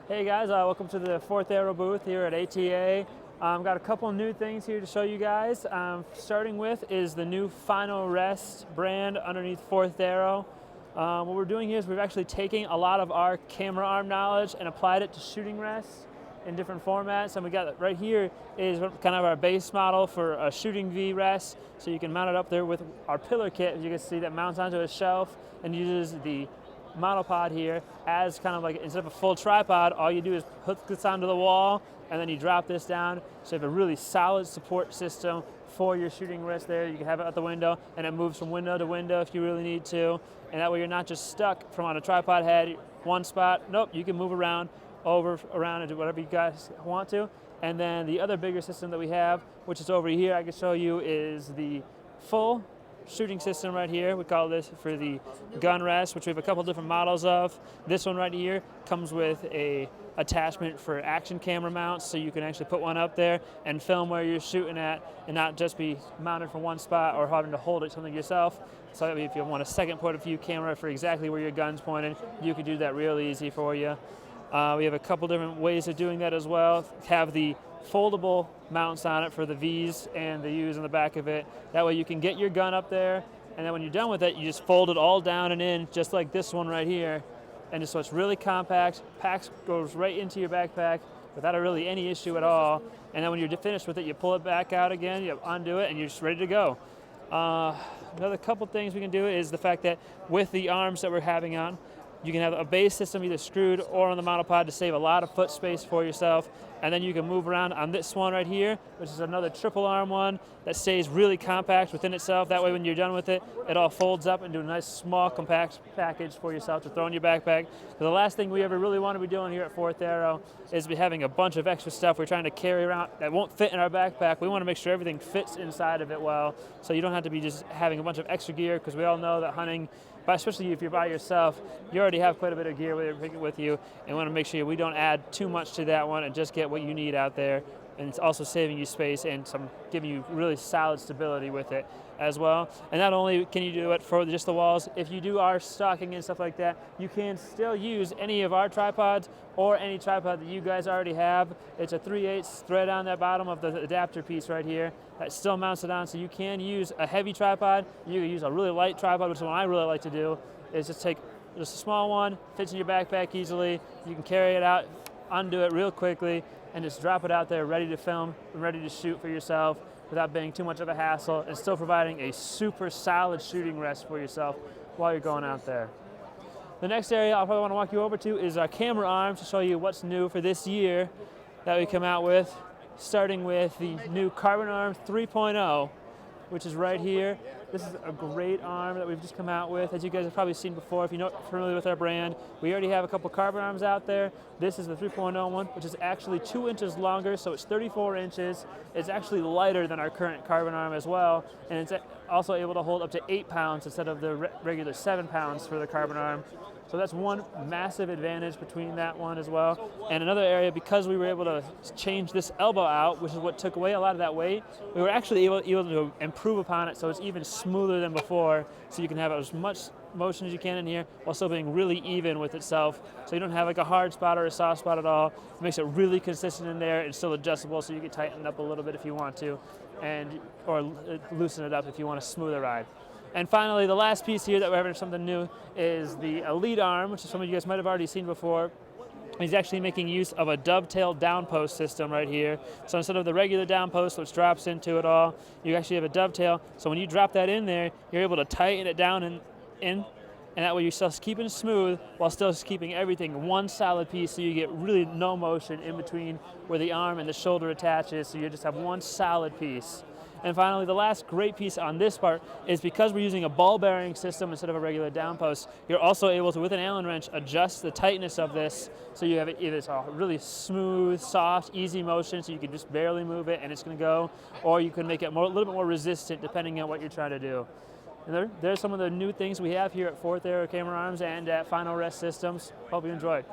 Hey guys, welcome to the Fourth Arrow booth here at ATA. Got a couple new things here to show you guys. Starting with is the new Final Rest brand underneath Fourth Arrow. What we're doing here is we're actually taking a lot of our camera arm knowledge and applied it to shooting rests in different formats. And we got right here is kind of our base model for a shooting V rest. So you can mount it up there with our pillar kit. As you can see, that mounts onto a shelf and uses the monopod here as kind of like, instead of a full tripod, all you do is hook this onto the wall and then you drop this down. So you have a really solid support system for your shooting rest there. You can have it out the window and it moves from window to window if you really need to. And that way you're not just stuck from on a tripod head, one spot. Nope, you can move around, around and do whatever you guys want to. And then the other bigger system that we have, which is over here, I can show you, is the full shooting system right here. We call this for the gun rest, which we have a couple different models of. This one right here comes with a attachment for action camera mounts, so you can actually put one up there and film where you're shooting at and not just be mounted from one spot or having to hold it something yourself. So if you want a second point of view camera for exactly where your gun's pointed, you can do that real easy for you. We have a couple different ways of doing that as well. Have the foldable mounts on it for the V's and the U's in the back of it. That way you can get your gun up there, and then when you're done with it, you just fold it all down and in, just like this one right here. And just so it's really compact, goes right into your backpack without really any issue at all. And then when you're finished with it, you pull it back out again, you undo it, and you're just ready to go. Another couple things we can do is the fact that with the arms that we're having on, you can have a base system either screwed or on the monopod to save a lot of foot space for yourself. And then you can move around on this one right here, which is another triple arm one that stays really compact within itself. That way when you're done with it, it all folds up into a nice small compact package for yourself to throw in your backpack. So the last thing we ever really want to be doing here at Fourth Arrow is be having a bunch of extra stuff we're trying to carry around that won't fit in our backpack. We want to make sure everything fits inside of it well, so you don't have to be just having a bunch of extra gear, because we all know that hunting, but especially if you're by yourself, you already have quite a bit of gear with you, and want to make sure we don't add too much to that one and just get what you need out there. And it's also saving you space and giving you really solid stability with it as well. And not only can you do it for just the walls, if you do our stocking and stuff like that, you can still use any of our tripods or any tripod that you guys already have. It's a 3/8 thread on that bottom of the adapter piece right here that still mounts it on, so you can use a heavy tripod, you can use a really light tripod, which is what I really like to do, is just take just a small one, fits in your backpack easily, you can carry it out, undo it real quickly, and just drop it out there ready to film and ready to shoot for yourself without being too much of a hassle, and still providing a super solid shooting rest for yourself while you're going out there. The next area I'll probably want to walk you over to is our camera arms to show you what's new for this year that we come out with, starting with the new Carbon Arm 3.0, which is right here. This is a great arm that we've just come out with. As you guys have probably seen before, if you're not familiar with our brand, we already have a couple carbon arms out there. This is the 3.0 one, which is actually 2 inches longer, so it's 34 inches. It's actually lighter than our current carbon arm as well, and it's also able to hold up to 8 pounds instead of the regular 7 pounds for the carbon arm. So that's one massive advantage between that one as well. And another area, because we were able to change this elbow out, which is what took away a lot of that weight, we were actually able to improve upon it so it's even smoother than before. So you can have as much motion as you can in here while still being really even with itself. So you don't have like a hard spot or a soft spot at all. It makes it really consistent in there. It's still adjustable, so you can tighten it up a little bit if you want to, or loosen it up if you want a smoother ride. And finally, the last piece here that we're having something new is the Elite Arm, which is something you guys might have already seen before. He's actually making use of a dovetail downpost system right here. So instead of the regular downpost, which drops into it all, you actually have a dovetail. So when you drop that in there, you're able to tighten it down and that way you're still keeping it smooth while still keeping everything one solid piece, so you get really no motion in between where the arm and the shoulder attaches, so you just have one solid piece. And finally, the last great piece on this part is because we're using a ball bearing system instead of a regular downpost, you're also able to, with an Allen wrench, adjust the tightness of this, so you have it either it's a really smooth, soft, easy motion, so you can just barely move it and it's going to go, or you can make it a little bit more resistant depending on what you're trying to do. And there's some of the new things we have here at Fourth Arrow Camera Arms and at Final Rest Systems. Hope you enjoyed.